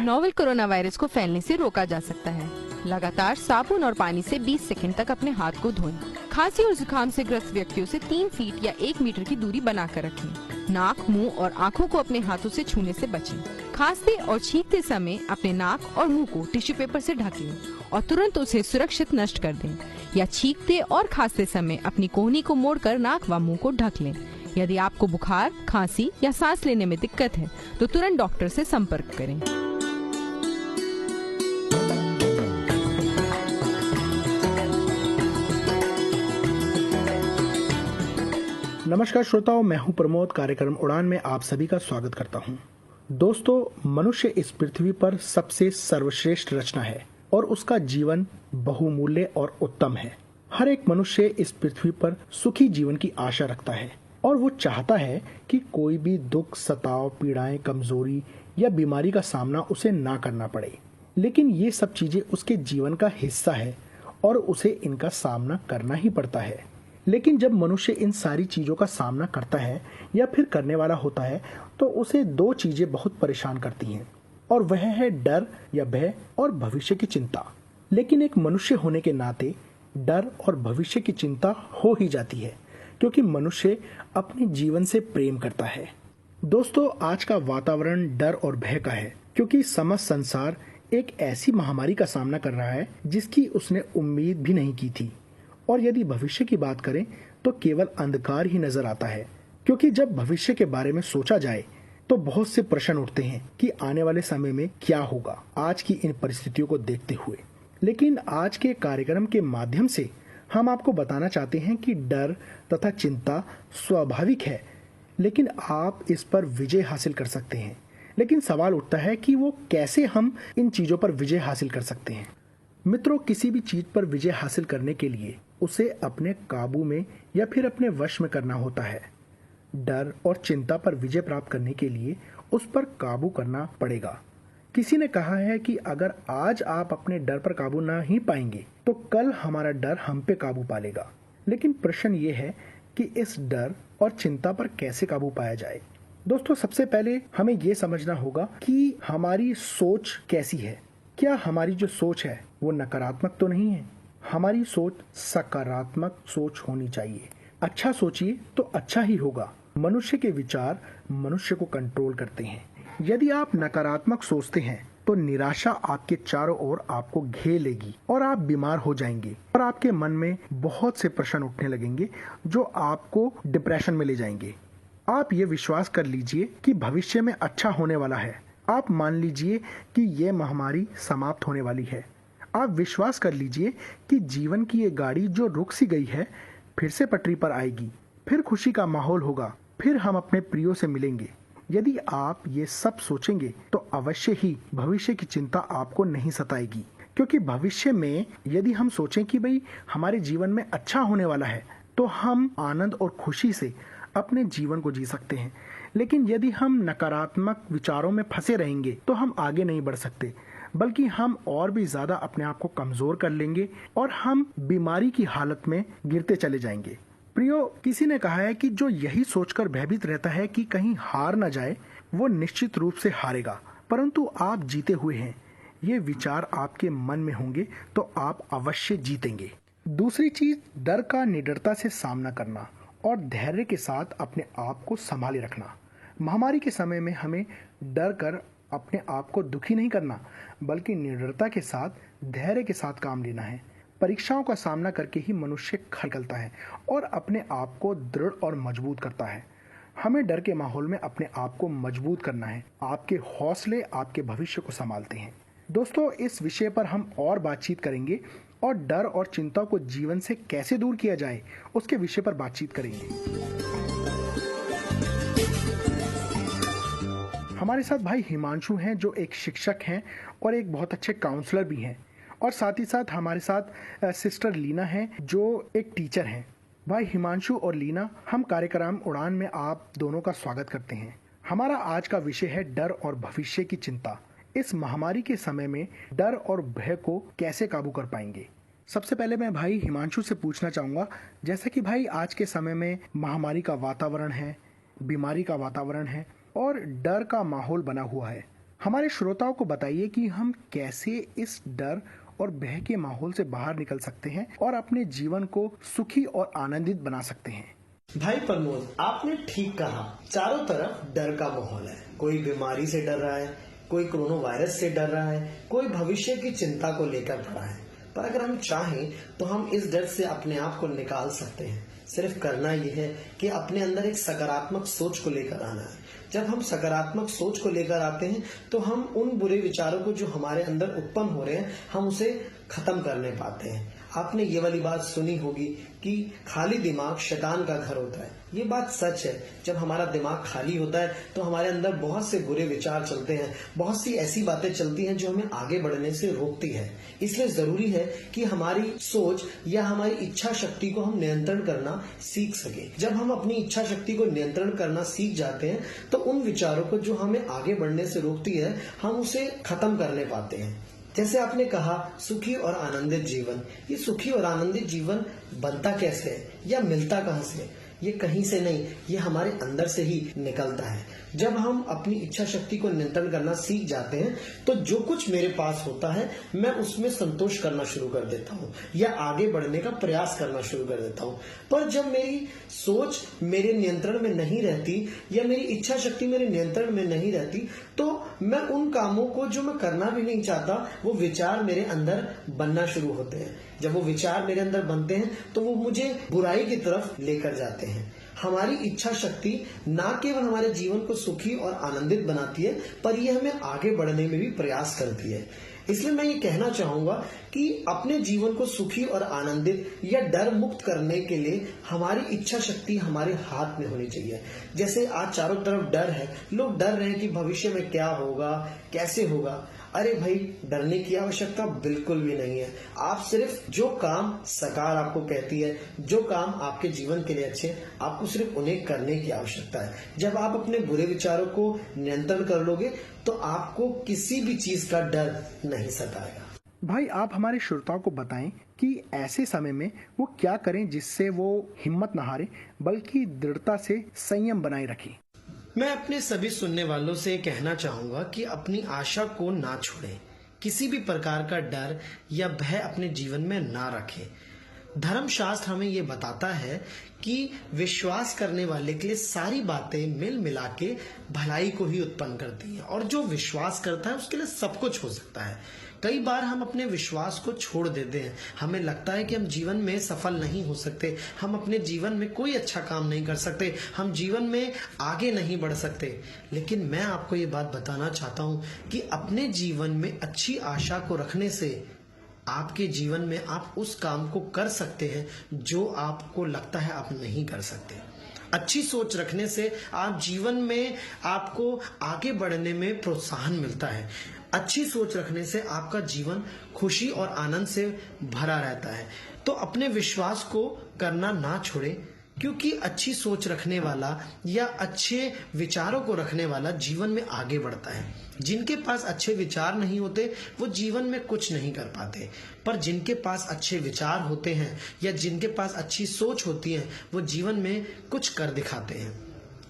Novel corona virus को फैलने से रोका जा सकता है। लगातार साबुन और पानी से 20 सेकंड तक अपने हाथ को धोएं। खांसी और जुकाम से ग्रस्त व्यक्तियों से 3 फीट या 1 मीटर की दूरी बनाकर रखें। नाक, मुंह और आँखों को अपने हाथों से छूने से बचें। खांसते और छींकते समय अपने नाक और मुंह को टिश्यू पेपर से ढक लें और तुरंत उसे सुरक्षित नष्ट कर दें। या छींकते और खांसते समय अपनी कोहनी को मोड़कर नाक व मुंह को ढक लें। यदि आपको बुखार, खांसी या सांस लेने में दिक्कत है तो तुरंत डॉक्टर से संपर्क करें। नमस्कार श्रोताओं, मैं हूं प्रमोद। कार्यक्रम उड़ान में आप सभी का स्वागत करता हूं। दोस्तों, मनुष्य इस पृथ्वी पर सबसे सर्वश्रेष्ठ रचना है और उसका जीवन बहुमूल्य और उत्तम है। हर एक मनुष्य इस पृथ्वी पर सुखी जीवन की आशा रखता है और वो चाहता है कि कोई भी दुख, सताव, पीड़ाएं, कमजोरी या बीमारी का सामना उसे ना करना पड़े। लेकिन ये सब चीजें उसके जीवन का हिस्सा है और उसे इनका सामना करना ही पड़ता है। लेकिन जब मनुष्य इन सारी चीजों का सामना करता है या फिर करने वाला होता है तो उसे दो चीजें बहुत परेशान करती हैं, और वह है डर या भय और भविष्य की चिंता। लेकिन एक मनुष्य होने के नाते डर और भविष्य की चिंता हो ही जाती है, क्योंकि मनुष्य अपने जीवन से प्रेम करता है। दोस्तों, आज का वातावरण डर और भय का है, क्योंकि समस्त संसार एक ऐसी महामारी का सामना कर रहा है जिसकी उसने उम्मीद भी नहीं की थी। और यदि भविष्य की बात करें तो केवल अंधकार ही नजर आता है, क्योंकि जब भविष्य के बारे में सोचा जाए तो बहुत से प्रश्न उठते हैं कि आने वाले समय में क्या होगा आज की इन परिस्थितियों को देखते हुए। लेकिन आज के कार्यक्रम के माध्यम से हम आपको बताना चाहते हैं कि डर तथा चिंता स्वाभाविक है, लेकिन आप इस पर विजय हासिल कर सकते हैं। लेकिन सवाल उठता है कि वो कैसे हम इन चीजों पर विजय हासिल कर सकते हैं। मित्रों, किसी भी चीज पर विजय हासिल करने के लिए उसे अपने काबू में या फिर अपने वश में करना होता है। डर और चिंता पर विजय प्राप्त करने के लिए उस पर काबू करना पड़ेगा। किसी ने कहा है कि अगर आज आप अपने डर पर काबू ना ही पाएंगे तो कल हमारा डर हम पे काबू पा लेगा। लेकिन प्रश्न ये है कि इस डर और चिंता पर कैसे काबू पाया जाए। दोस्तों, सबसे पहले हमें ये समझना होगा कि हमारी सोच कैसी है। क्या हमारी जो सोच है वो नकारात्मक तो नहीं है? हमारी सोच सकारात्मक सोच होनी चाहिए। अच्छा सोचिए तो अच्छा ही होगा। मनुष्य के विचार मनुष्य को कंट्रोल करते हैं। यदि आप नकारात्मक सोचते हैं तो निराशा आपके चारों ओर आपको घेर लेगी और आप बीमार हो जाएंगे और आपके मन में बहुत से प्रश्न उठने लगेंगे जो आपको डिप्रेशन में ले जाएंगे। आप ये विश्वास कर लीजिए कि भविष्य में अच्छा होने वाला है। आप मान लीजिए कि ये महामारी समाप्त होने वाली है। आप विश्वास कर लीजिए कि जीवन की ये गाड़ी जो रुक सी गई है फिर से पटरी पर आएगी, फिर खुशी का माहौल होगा, फिर हम अपने प्रियो से मिलेंगे। यदि आप ये सब सोचेंगे तो अवश्य ही भविष्य की चिंता आपको नहीं सताएगी, क्योंकि भविष्य में यदि हम सोचें कि भाई हमारे जीवन में अच्छा होने वाला है तो हम आनंद और खुशी से अपने जीवन को जी सकते हैं। लेकिन यदि हम नकारात्मक विचारों में फंसे रहेंगे तो हम आगे नहीं बढ़ सकते, बल्कि हम और भी ज्यादा अपने आप को कमजोर कर लेंगे और हम बीमारी की हालत में गिरते चले जाएंगे। प्रियो, किसी ने कहा है कि जो यही सोचकर भयभीत रहता है कि कहीं हार न जाए वो निश्चित रूप से हारेगा, परंतु आप जीते हुए हैं। ये विचार आपके मन में होंगे तो आप अवश्य जीतेंगे। दूसरी चीज, डर का निडरता से सामना करना और धैर्य के साथ अपने आप को संभाले रखना। महामारी के समय में हमें डर कर अपने आप को दुखी नहीं करना, बल्कि निडरता के साथ, धैर्य के साथ काम लेना है। परीक्षाओं का सामना करके ही मनुष्य खलता है और अपने आप को दृढ़ और मजबूत करता है। हमें डर के माहौल में अपने आप को मजबूत करना है। आपके हौसले आपके भविष्य को संभालते हैं। दोस्तों, इस विषय पर हम और बातचीत करेंगे और डर और चिंता को जीवन से कैसे दूर किया जाए उसके विषय पर बातचीत करेंगे। हमारे साथ भाई हिमांशु हैं, जो एक शिक्षक हैं और एक बहुत अच्छे काउंसलर भी हैं, और साथ ही साथ हमारे साथ सिस्टर लीना हैं जो एक टीचर हैं। भाई हिमांशु और लीना, हम कार्यक्रम उड़ान में आप दोनों का स्वागत करते हैं। हमारा आज का विषय है डर और भविष्य की चिंता। इस महामारी के समय में डर और भय को कैसे काबू कर पाएंगे। सबसे पहले मैं भाई हिमांशु से पूछना चाहूंगा, जैसा कि भाई आज के समय में महामारी का वातावरण है, बीमारी का वातावरण है और डर का माहौल बना हुआ है, हमारे श्रोताओं को बताइए कि हम कैसे इस डर और भय के माहौल से बाहर निकल सकते हैं और अपने जीवन को सुखी और आनंदित बना सकते हैं। भाई प्रमोद, आपने ठीक कहा। चारों तरफ डर का माहौल है। कोई बीमारी से डर रहा है, कोई कोरोना वायरस से डर रहा है, कोई भविष्य की चिंता को लेकर पड़ा है। पर अगर हम चाहें तो हम इस डर से अपने आप को निकाल सकते हैं। सिर्फ करना यह है कि अपने अंदर एक सकारात्मक सोच को लेकर आना है। जब हम सकारात्मक सोच को लेकर आते हैं तो हम उन बुरे विचारों को जो हमारे अंदर उत्पन्न हो रहे हैं, हम उसे खत्म करने पाते हैं। आपने ये वाली बात सुनी होगी कि खाली दिमाग शैतान का घर होता है। ये बात सच है। जब हमारा दिमाग खाली होता है तो हमारे अंदर बहुत से बुरे विचार चलते हैं, बहुत सी ऐसी बातें चलती हैं जो हमें आगे बढ़ने से रोकती है। इसलिए जरूरी है कि हमारी सोच या हमारी इच्छा शक्ति को हम नियंत्रण करना सीख सके। जब हम अपनी इच्छा शक्ति को नियंत्रण करना सीख जाते हैं तो उन विचारों को जो हमें आगे बढ़ने से रोकती है, हम उसे खत्म करने पाते हैं। जैसे आपने कहा, सुखी और आनंदित जीवन। ये सुखी और आनंदित जीवन बनता कैसे है या मिलता कहां से? ये कहीं से नहीं, ये हमारे अंदर से ही निकलता है। जब हम अपनी इच्छा शक्ति को नियंत्रण करना सीख जाते हैं तो जो कुछ मेरे पास होता है मैं उसमें संतोष करना शुरू कर देता हूँ या आगे बढ़ने का प्रयास करना शुरू कर देता हूँ। पर जब मेरी सोच मेरे नियंत्रण में नहीं रहती या मेरी इच्छा शक्ति मेरे नियंत्रण में नहीं रहती तो मैं उन कामों को जो मैं करना भी नहीं चाहता, वो विचार मेरे अंदर बनना शुरू होते हैं। जब वो विचार मेरे अंदर बनते हैं तो वो मुझे बुराई की तरफ लेकर जाते हैं। हमारी इच्छा शक्ति ना केवल हमारे जीवन को सुखी और आनंदित बनाती है, पर यह हमें आगे बढ़ने में भी प्रयास करती है। इसलिए मैं ये कहना चाहूंगा कि अपने जीवन को सुखी और आनंदित या डर मुक्त करने के लिए हमारी इच्छा शक्ति हमारे हाथ में होनी चाहिए। जैसे आज चारों तरफ डर है, लोग डर रहे हैं कि भविष्य में क्या होगा, कैसे होगा। अरे भाई, डरने की आवश्यकता बिल्कुल भी नहीं है। आप सिर्फ जो काम सरकार आपको कहती है, जो काम आपके जीवन के लिए अच्छे, आपको सिर्फ उन्हें करने की आवश्यकता है। जब आप अपने बुरे विचारों को नियंत्रण कर लोगे तो आपको किसी भी चीज का डर नहीं सताएगा। भाई, आप हमारे श्रोताओं को बताएं कि ऐसे समय में वो क्या करें जिससे वो हिम्मत न हारे बल्कि दृढ़ता से संयम बनाए रखें। मैं अपने सभी सुनने वालों से कहना चाहूंगा कि अपनी आशा को ना छोड़ें। किसी भी प्रकार का डर या भय अपने जीवन में ना रखें। धर्मशास्त्र हमें ये बताता है कि विश्वास करने वाले के लिए सारी बातें मिल मिला के भलाई को ही उत्पन्न करती हैं, और जो विश्वास करता है उसके लिए सब कुछ हो सकता है। कई बार हम अपने विश्वास को छोड़ देते हैं। हमें लगता है कि हम जीवन में सफल नहीं हो सकते, हम अपने जीवन में कोई अच्छा काम नहीं कर सकते, हम जीवन में आगे नहीं बढ़ सकते। लेकिन मैं आपको ये बात बताना चाहता हूं कि अपने जीवन में अच्छी आशा को रखने से आपके जीवन में आप उस काम को कर सकते हैं जो आपको लगता है आप नहीं कर सकते। अच्छी सोच रखने से आप जीवन में आपको आगे बढ़ने में प्रोत्साहन मिलता है। अच्छी सोच रखने से आपका जीवन खुशी और आनंद से भरा रहता है। तो अपने विश्वास को करना ना छोड़े, क्योंकि अच्छी सोच रखने वाला या अच्छे विचारों को रखने वाला जीवन में आगे बढ़ता है। जिनके पास अच्छे विचार नहीं होते वो जीवन में कुछ नहीं कर पाते, पर जिनके पास अच्छे विचार होते हैं या जिनके पास अच्छी सोच होती है वो जीवन में कुछ कर दिखाते हैं।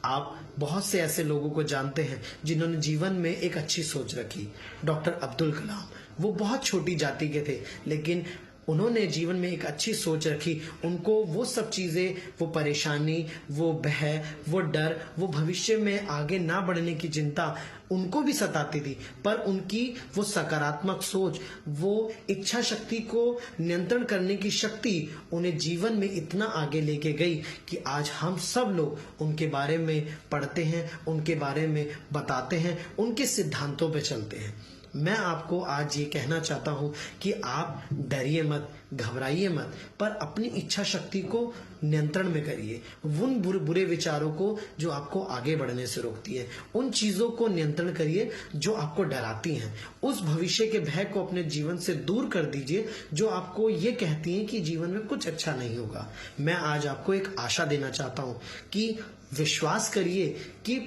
आप बहुत से ऐसे लोगों को जानते हैं जिन्होंने जीवन में एक अच्छी सोच रखी। डॉक्टर अब्दुल कलाम, वो बहुत छोटी जाति के थे लेकिन उन्होंने जीवन में एक अच्छी सोच रखी। उनको वो सब चीजें, वो परेशानी, वो भय, वो डर, वो भविष्य में आगे ना बढ़ने की चिंता उनको भी सताती थी, पर उनकी वो सकारात्मक सोच, वो इच्छा शक्ति को नियंत्रण करने की शक्ति उन्हें जीवन में इतना आगे लेके गई कि आज हम सब लोग उनके बारे में पढ़ते हैं, उनके बारे में बताते हैं, उनके सिद्धांतों पे चलते हैं। मैं आपको आज ये कहना चाहता हूं कि आप डरिए मत, घबराइए मत, पर अपनी इच्छा शक्ति को नियंत्रण में करिए। उन बुरे विचारों को जो आपको आगे बढ़ने से रोकती है, उन चीजों को नियंत्रण करिए जो आपको डराती हैं। उस भविष्य के भय को अपने जीवन से दूर कर दीजिए जो आपको ये कहती है कि जीवन में कुछ अच्छा नहीं होगा। मैं आज आपको एक आशा देना चाहता हूं कि विश्वास करिए कि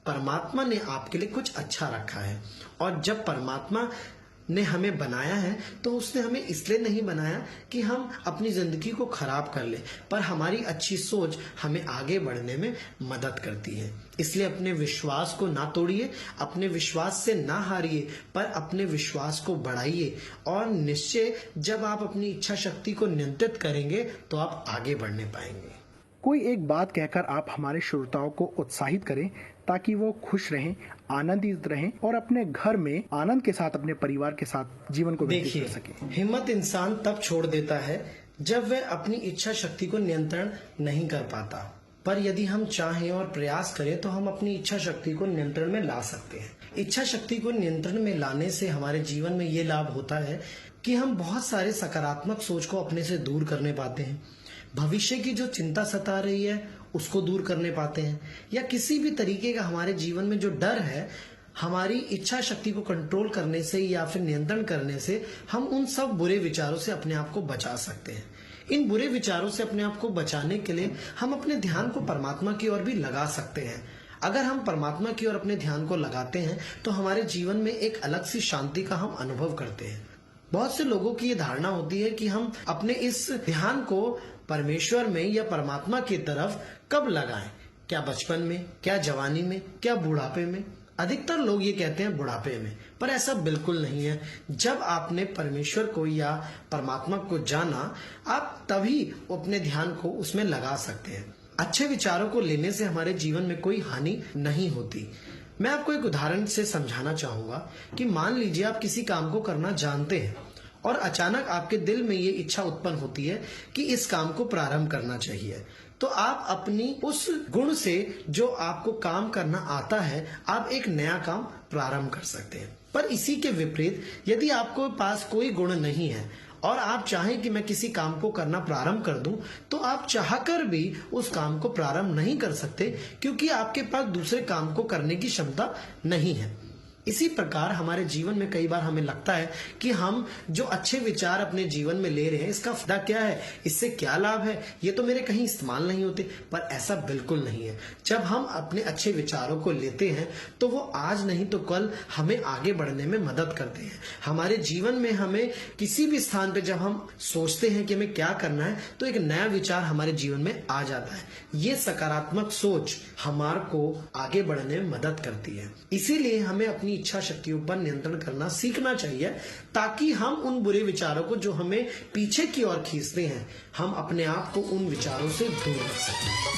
परमात्मा ने आपके लिए कुछ अच्छा रखा है, और जब परमात्मा ने हमें बनाया है तो उसने हमें इसलिए नहीं बनाया कि हम अपनी जिंदगी को खराब कर ले, पर हमारी अच्छी सोच हमें आगे बढ़ने में मदद करती है। इसलिए अपने विश्वास को ना तोड़िए, अपने विश्वास से ना हारिए, पर अपने विश्वास को बढ़ाइए। और निश्चय जब आप अपनी इच्छा शक्ति को नियंत्रित करेंगे तो आप आगे बढ़ने पाएंगे। कोई एक बात कहकर आप हमारे श्रोताओं को उत्साहित करें ताकि वो खुश रहें, आनंदित रहें और अपने घर में आनंद के साथ अपने परिवार के साथ जीवन को व्यतीत कर सके। हिम्मत इंसान तब छोड़ देता है जब वह अपनी इच्छा शक्ति को नियंत्रण नहीं कर पाता, पर यदि हम चाहें और प्रयास करें तो हम अपनी इच्छा शक्ति को नियंत्रण में ला सकते हैं। इच्छा शक्ति को नियंत्रण में लाने से हमारे जीवन में ये लाभ होता है कि हम बहुत सारे सकारात्मक सोच को अपने से दूर करने पाते हैं, भविष्य की जो चिंता सता रही है उसको दूर करने पाते हैं, या किसी भी तरीके का हमारे जीवन में जो डर है, हमारी इच्छा शक्ति को कंट्रोल करने से या फिर नियंत्रण करने से हम उन सब बुरे विचारों से अपने आप को बचा सकते हैं। इन बुरे विचारों से अपने आप को बचाने के लिए हम अपने ध्यान को परमात्मा की ओर भी लगा सकते हैं। अगर हम परमात्मा की ओर अपने ध्यान को लगाते हैं तो हमारे जीवन में एक अलग सी शांति का हम अनुभव करते हैं। बहुत से लोगों की ये धारणा होती है कि हम अपने इस ध्यान को परमेश्वर में या परमात्मा की तरफ कब लगाएं, क्या बचपन में, क्या जवानी में, क्या बुढ़ापे में। अधिकतर लोग ये कहते हैं बुढ़ापे में, पर ऐसा बिल्कुल नहीं है। जब आपने परमेश्वर को या परमात्मा को जाना, आप तभी अपने ध्यान को उसमें लगा सकते हैं। अच्छे विचारों को लेने से हमारे जीवन में कोई हानि नहीं होती। मैं आपको एक उदाहरण से समझाना चाहूंगा कि मान लीजिए आप किसी काम को करना जानते हैं और अचानक आपके दिल में ये इच्छा उत्पन्न होती है कि इस काम को प्रारंभ करना चाहिए, तो आप अपनी उस गुण से जो आपको काम करना आता है, आप एक नया काम प्रारंभ कर सकते हैं। पर इसी के विपरीत यदि आपको पास कोई गुण नहीं है और आप चाहें कि मैं किसी काम को करना प्रारंभ कर दूं, तो आप चाहकर भी उस काम को प्रारंभ नहीं कर सकते, क्योंकि आपके पास दूसरे काम को करने की क्षमता नहीं है। इसी प्रकार हमारे जीवन में कई बार हमें लगता है कि हम जो अच्छे विचार अपने जीवन में ले रहे हैं, इसका फायदा क्या है, इससे क्या लाभ है, ये तो मेरे कहीं इस्तेमाल नहीं होते। पर ऐसा बिल्कुल नहीं है। जब हम अपने अच्छे विचारों को लेते हैं तो वो आज नहीं तो कल हमें आगे बढ़ने में मदद करते हैं। हमारे जीवन में हमें किसी भी स्थान पर जब हम सोचते हैं कि हमें क्या करना है, तो एक नया विचार हमारे जीवन में आ जाता है। ये सकारात्मक सोच हमारे को आगे बढ़ने में मदद करती है। इसीलिए हमें अपनी इच्छा शक्तियों पर नियंत्रण करना सीखना चाहिए, ताकि हम उन बुरे विचारों को जो हमें पीछे की ओर खींचते हैं, हम अपने आप को उन विचारों से दूर रख सकें।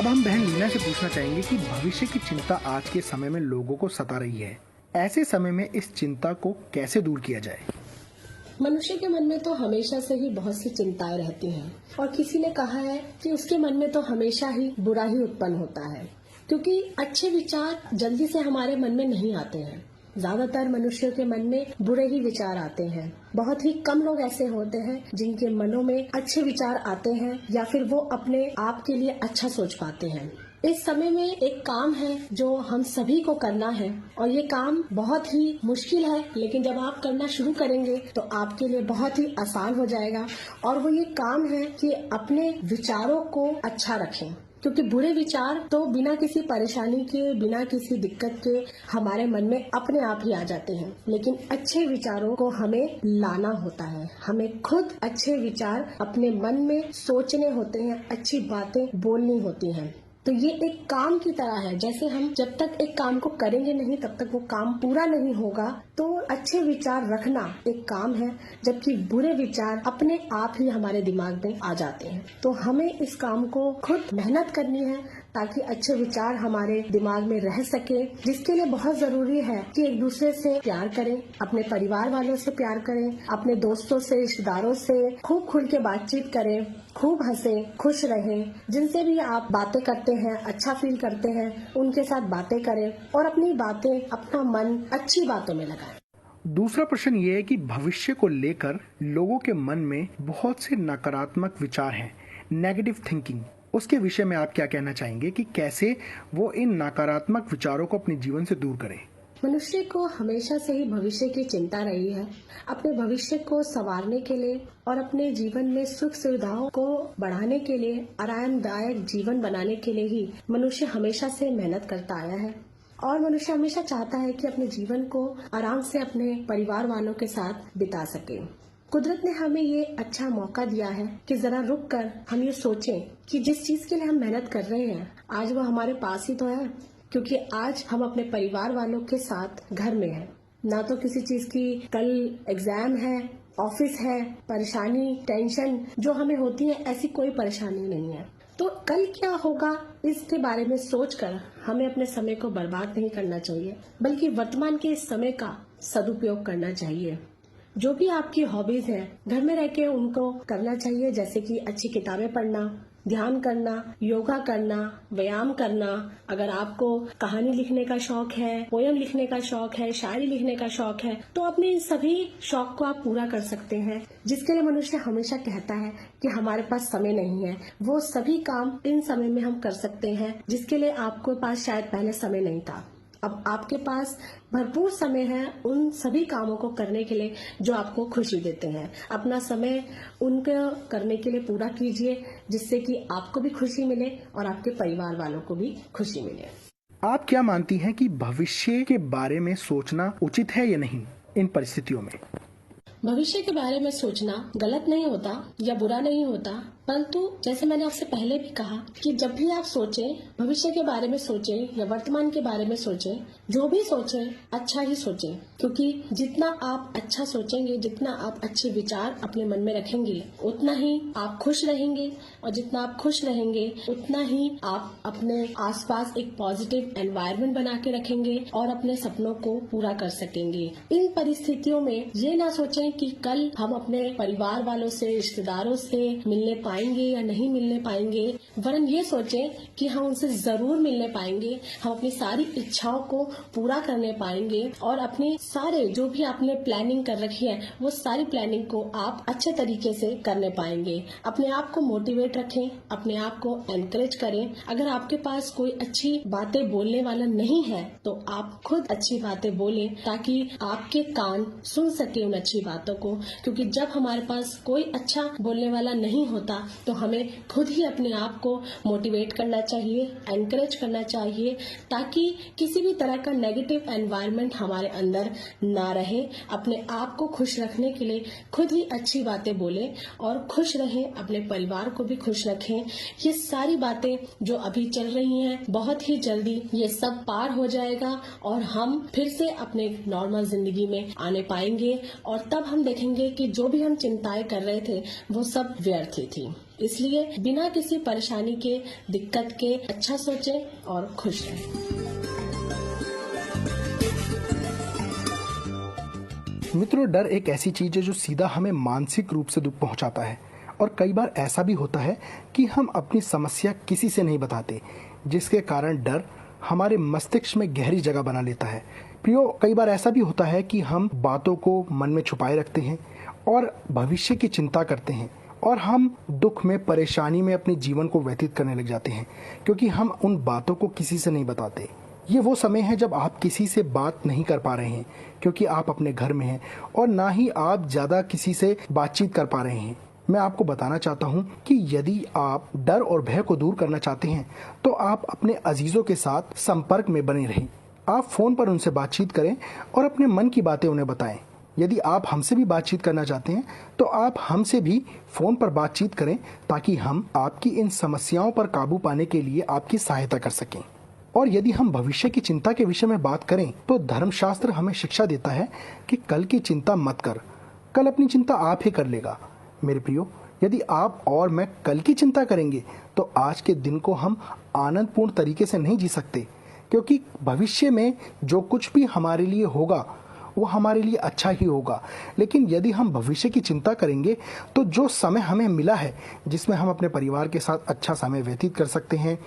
अब हम बहन लीना से पूछना चाहेंगे कि भविष्य की चिंता आज के समय में लोगों को सता रही है। ऐसे समय में इस चिंता को कैसे दूर किया जाए? मनुष्य के मन में तो हमेशा से ही बहुत सी चिंताएं रहती हैं और किसी ने कहा है कि उसके मन में तो हमेशा ही बुरा ही उत्पन्न होता है, क्योंकि अच्छे विचार जल्दी से हमारे मन में नहीं आते हैं। ज्यादातर मनुष्यों के मन में बुरे ही विचार आते हैं। बहुत ही कम लोग ऐसे होते हैं जिनके मनों में अच्छे विचार आते हैं या फिर वो अपने आप के लिए अच्छा सोच पाते हैं। इस समय में एक काम है जो हम सभी को करना है और ये काम बहुत ही मुश्किल है, लेकिन जब आप करना शुरू करेंगे तो आपके लिए बहुत ही आसान हो जाएगा। और वो ये काम है कि अपने विचारों को अच्छा रखें, क्योंकि बुरे विचार तो बिना किसी परेशानी के, बिना किसी दिक्कत के हमारे मन में अपने आप ही आ जाते हैं। लेकिन अच्छे विचारों को हमें लाना होता है, हमें खुद अच्छे विचार अपने मन में सोचने होते हैं, अच्छी बातें बोलनी होती हैं। तो ये एक काम की तरह है, जैसे हम जब तक एक काम को करेंगे नहीं तब तक वो काम पूरा नहीं होगा। तो अच्छे विचार रखना एक काम है, जबकि बुरे विचार अपने आप ही हमारे दिमाग में आ जाते हैं। तो हमें इस काम को खुद मेहनत करनी है ताकि अच्छे विचार हमारे दिमाग में रह सके, जिसके लिए बहुत जरूरी है कि एक दूसरे से प्यार करें, अपने परिवार वालों से प्यार करें, अपने दोस्तों से, रिश्तेदारों से खूब खुल के बातचीत करें, खूब हंसें, खुश रहें। जिनसे भी आप बातें करते हैं, अच्छा फील करते हैं, उनके साथ बातें करें और अपनी बातें, अपना मन अच्छी बातों में लगाएं। दूसरा प्रश्न ये है कि भविष्य को लेकर लोगों के मन में बहुत से नकारात्मक विचार हैं, नेगेटिव थिंकिंग। उसके विषय में आप क्या कहना चाहेंगे कि कैसे वो इन नकारात्मक विचारों को अपने जीवन से दूर करें? मनुष्य को हमेशा से ही भविष्य की चिंता रही है। अपने भविष्य को संवारने के लिए और अपने जीवन में सुख सुविधाओं को बढ़ाने के लिए, आरामदायक जीवन बनाने के लिए ही मनुष्य हमेशा से मेहनत करता आया है। और मनुष्य हमेशा चाहता है कि अपने जीवन को आराम से अपने परिवार वालों के साथ बिता सके। कुदरत ने हमें ये अच्छा मौका दिया है कि जरा रुक कर हम ये सोचें कि जिस चीज के लिए हम मेहनत कर रहे हैं आज वो हमारे पास ही तो है, क्योंकि आज हम अपने परिवार वालों के साथ घर में हैं। ना तो किसी चीज की कल एग्जाम है, ऑफिस है, परेशानी, टेंशन जो हमें होती है, ऐसी कोई परेशानी नहीं है। तो कल क्या होगा इसके बारे में सोचकर हमें अपने समय को बर्बाद नहीं करना चाहिए, बल्कि वर्तमान के समय का सदुपयोग करना चाहिए। जो भी आपकी हॉबीज हैं घर में रह के उनको करना चाहिए, जैसे कि अच्छी किताबें पढ़ना, ध्यान करना, योगा करना, व्यायाम करना। अगर आपको कहानी लिखने का शौक है, पोयम लिखने का शौक है, शायरी लिखने का शौक है, तो अपने इन सभी शौक को आप पूरा कर सकते हैं। जिसके लिए मनुष्य हमेशा कहता है कि हमारे पास समय नहीं है, वो सभी काम इन समय में हम कर सकते हैं जिसके लिए आपके पास शायद पहले समय नहीं था। अब आपके पास भरपूर समय है उन सभी कामों को करने के लिए जो आपको खुशी देते हैं। अपना समय उनको करने के लिए पूरा कीजिए, जिससे कि आपको भी खुशी मिले और आपके परिवार वालों को भी खुशी मिले। आप क्या मानती हैं कि भविष्य के बारे में सोचना उचित है या नहीं इन परिस्थितियों में? भविष्य के बारे में सोचना गलत नहीं होता या बुरा नहीं होता, परंतु जैसे मैंने आपसे पहले भी कहा कि जब भी आप सोचें, भविष्य के बारे में सोचें या वर्तमान के बारे में सोचें, जो भी सोचें अच्छा ही सोचें, क्योंकि जितना आप अच्छा सोचेंगे, जितना आप अच्छे विचार अपने मन में रखेंगे, उतना ही आप खुश रहेंगे, और जितना आप खुश रहेंगे उतना ही आप अपने आसपास एक पॉजिटिव एनवायरनमेंट बना के रखेंगे और अपने सपनों को पूरा कर सकेंगे। इन परिस्थितियों में ये ना सोचें कि कल हम अपने परिवार वालों से, रिश्तेदारों से मिलने पाएंगे या नहीं मिलने पाएंगे, वरन ये सोचें कि हम उनसे जरूर मिलने पाएंगे, हम अपनी सारी इच्छाओं को पूरा करने पाएंगे और अपने सारे जो भी आपने प्लानिंग कर रखी है वो सारी प्लानिंग को आप अच्छे तरीके से करने पाएंगे। अपने आप को मोटिवेट रखें, अपने आप को एनकरेज करें। अगर आपके पास कोई अच्छी बातें बोलने वाला नहीं है तो आप खुद अच्छी बातें बोलें, ताकि आपके कान सुन सके उन अच्छी बातों को, क्योंकि जब हमारे पास कोई अच्छा बोलने वाला नहीं होता तो हमें खुद ही अपने आप को मोटिवेट करना चाहिए, एनकरेज करना चाहिए, ताकि किसी भी तरह का नेगेटिव एनवायरनमेंट हमारे अंदर ना रहे। अपने आप को खुश रखने के लिए खुद ही अच्छी बातें बोलें और खुश रहें, अपने परिवार को भी खुश रखें। ये सारी बातें जो अभी चल रही हैं, बहुत ही जल्दी ये सब पार हो जाएगा और हम फिर से अपने नॉर्मल जिंदगी में आने पाएंगे, और तब हम देखेंगे कि जो भी हम चिंताएं कर रहे थे वो सब व्यर्थ ही थी। नहीं। इसलिए बिना किसी परेशानी के, दिक्कत के अच्छा सोचें और खुश रहें। मित्रों, डर एक ऐसी चीज है जो सीधा हमें मानसिक रूप से दुख पहुंचाता है और कई बार ऐसा भी होता है कि हम अपनी समस्या किसी से नहीं बताते, जिसके कारण डर हमारे मस्तिष्क में गहरी जगह बना लेता है। प्रियो, कई बार ऐसा भी होता है कि हम बातों को मन में छुपाए रखते हैं और भविष्य की चिंता करते हैं और हम दुख में, परेशानी में अपने जीवन को व्यतीत करने लग जाते हैं क्योंकि हम उन बातों को किसी से नहीं बताते। ये वो समय है जब आप किसी से बात नहीं कर पा रहे हैं क्योंकि आप अपने घर में हैं और ना ही आप ज्यादा किसी से बातचीत कर पा रहे हैं। मैं आपको बताना चाहता हूं कि यदि आप डर और भय को दूर करना चाहते हैं तो आप अपने अजीजों के साथ संपर्क में बने रहें। आप फोन पर उनसे बातचीत करें और अपने मन की बातें उन्हें बताएं। यदि आप हमसे भी बातचीत करना चाहते हैं तो आप हमसे भी फोन पर बातचीत करें ताकि हम आपकी इन समस्याओं पर काबू पाने के लिए आपकी सहायता कर सकें। और यदि हम भविष्य की चिंता के विषय में बात करें तो धर्मशास्त्र हमें शिक्षा देता है कि कल की चिंता मत कर, कल अपनी चिंता आप ही कर लेगा। मेरे प्रियो, यदि आप और मैं कल की चिंता करेंगे तो आज के दिन को हम आनंदपूर्ण तरीके से नहीं जी सकते क्योंकि भविष्य में जो कुछ भी हमारे लिए होगा वो हमारे लिए अच्छा ही होगा। लेकिन यदि हम भविष्य की चिंता करेंगे तो जो समय हमें मिला है जिसमें हम अपने परिवार के साथ अच्छा समय व्यतीत कर सकते हैं,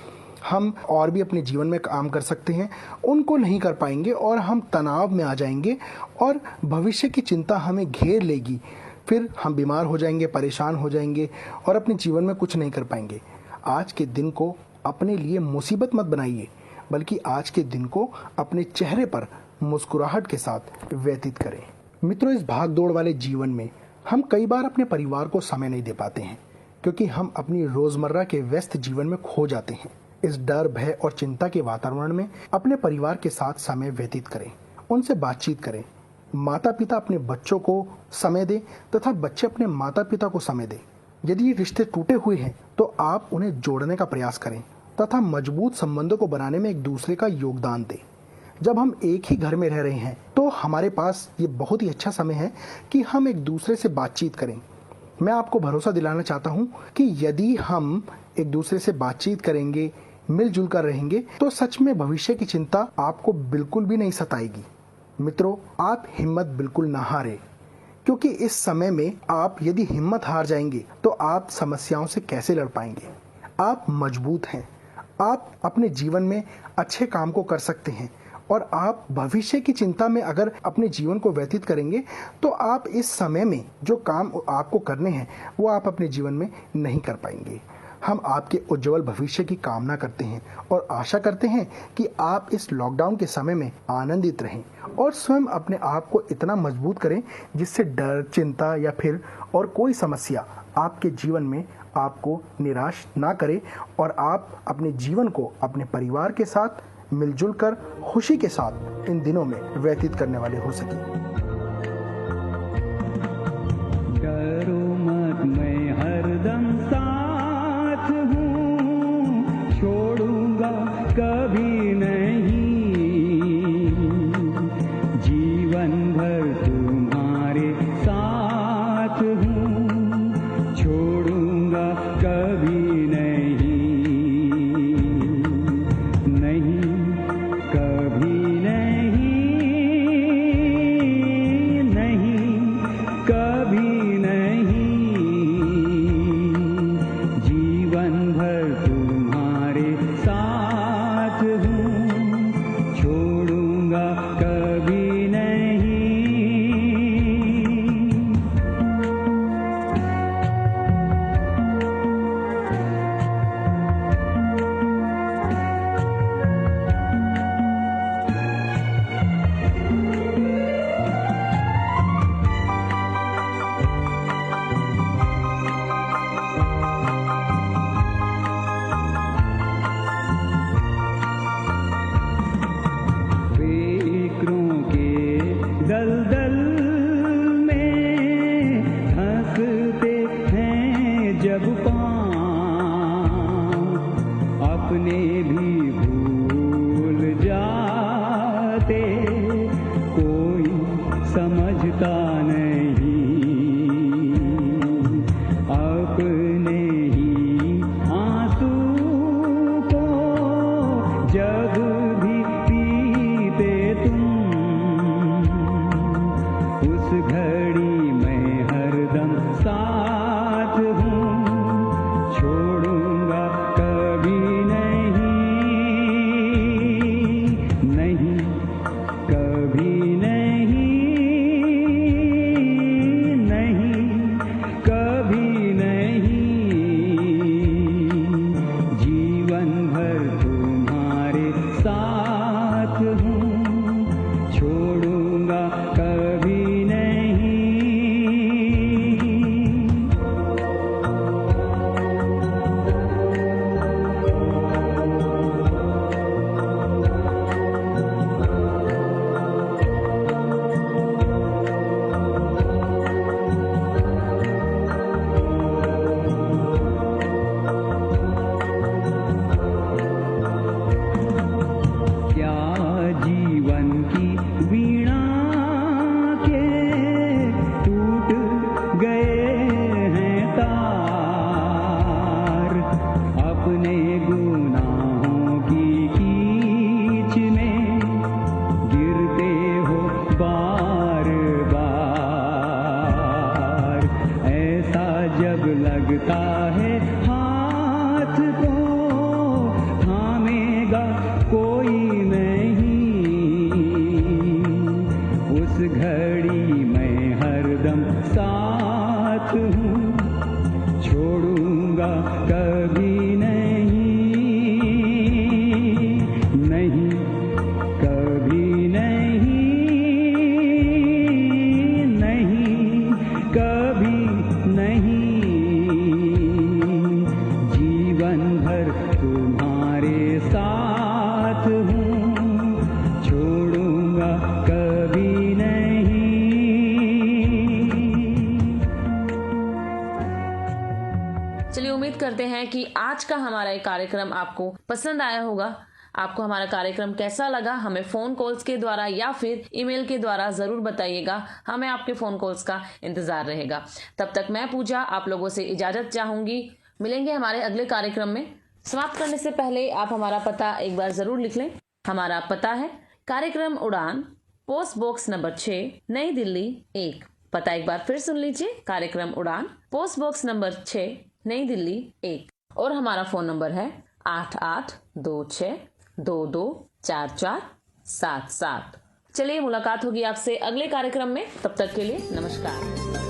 हम और भी अपने जीवन में काम कर सकते हैं, उनको नहीं कर पाएंगे और हम तनाव में आ जाएंगे और भविष्य की चिंता हमें घेर लेगी। फिर हम बीमार हो जाएंगे, परेशान हो जाएंगे और अपने जीवन में कुछ नहीं कर पाएंगे। आज के दिन को अपने लिए मुसीबत मत बनाइए, बल्कि आज के दिन को अपने चेहरे पर मुस्कुराहट के साथ व्यतीत करें। मित्रों, इस भाग दौड़ वाले जीवन में हम कई बार अपने परिवार को समय नहीं दे पाते हैं क्योंकि हम अपनी रोजमर्रा के व्यस्त जीवन में खो जाते हैं। इस डर, भय और चिंता के वातावरण में अपने परिवार के साथ समय व्यतीत करें, उनसे बातचीत करें। माता पिता अपने बच्चों को समय दें तथा बच्चे अपने माता पिता को समय दें। यदि ये रिश्ते टूटे हुए हैं तो आप उन्हें जोड़ने का प्रयास करें तथा मजबूत संबंधों को बनाने में एक दूसरे का योगदान दें। जब हम एक ही घर में रह रहे हैं तो हमारे पास ये बहुत ही अच्छा समय है कि हम एक दूसरे से बातचीत करें। मैं आपको भरोसा दिलाना चाहता हूँ कि यदि हम एक दूसरे से बातचीत करेंगे, मिलजुल कर रहेंगे तो सच में भविष्य की चिंता आपको बिल्कुल भी नहीं सताएगी। मित्रों, आप हिम्मत बिल्कुल ना हारें क्योंकि इस समय में आप यदि हिम्मत हार जाएंगे तो आप समस्याओं से कैसे लड़ पाएंगे। आप मजबूत हैं, आप अपने जीवन में अच्छे काम को कर सकते हैं और आप भविष्य की चिंता में अगर अपने जीवन को व्यतीत करेंगे तो आप इस समय में जो काम आपको करने हैं वो आप अपने जीवन में नहीं कर पाएंगे। हम आपके उज्जवल भविष्य की कामना करते हैं और आशा करते हैं कि आप इस लॉकडाउन के समय में आनंदित रहें और स्वयं अपने आप को इतना मजबूत करें जिससे डर, चिंता या फिर और कोई समस्या आपके जीवन में आपको निराश ना करे और आप अपने जीवन को अपने परिवार के साथ मिलजुल कर खुशी के साथ इन दिनों में व्यतीत करने वाले हो सके। डरो मत, मैं हरदम साथ हूँ, छोड़ूंगा कभी नहीं, जीवन भर तुम्हारे साथ हूँ, छोड़ूंगा कभी नहीं, नहीं कभी नहीं, नहीं कभी नहीं, जीवन भर तुम्हारे साथ हूँ, छोड़ूंगा कभी नहीं। जब भी पीते तुम, उस घड़ी मैं हरदम साथ हूँ, छोड़ूंगा कभी नहीं, नहीं कभी नहीं, नहीं कभी नहीं, जीवन भर तुम्हारे साथ हूँ, छोड़ूंगा कभी नहीं। क्या जीवन की वीणा के टूट गए हैं तार, अपने गुनाहों की कीच में गिरते हो बार बार, ऐसा जब लगता है हाथ को थामेगा कोई नहीं, उस घड़ी मैं हरदम साथ हूँ, छोड़ूंगा कभी नहीं, नहीं कभी नहीं, नहीं कभी नहीं, जीवन भर तुम्हारे साथ हूँ, छोड़ूंगा कभी नहीं। चलिए उम्मीद करते हैं कि आज का हमारा ये कार्यक्रम आपको पसंद आया होगा। आपको हमारा कार्यक्रम कैसा लगा हमें फोन कॉल्स के द्वारा या फिर ईमेल के द्वारा जरूर बताइएगा। हमें आपके फोन कॉल्स का इंतजार रहेगा। तब तक मैं पूजा आप लोगों से इजाजत चाहूंगी। मिलेंगे हमारे अगले कार्यक्रम में। समाप्त करने से पहले आप हमारा पता एक बार जरूर लिख लें। हमारा पता है कार्यक्रम उड़ान, पोस्ट बॉक्स नंबर 6, नई दिल्ली 1। पता एक बार फिर सुन लीजिए, कार्यक्रम उड़ान, पोस्ट बॉक्स नंबर 6, नई दिल्ली 1। और हमारा फोन नंबर है 8826224477। चलिए मुलाकात होगी आपसे अगले कार्यक्रम में। तब तक के लिए नमस्कार।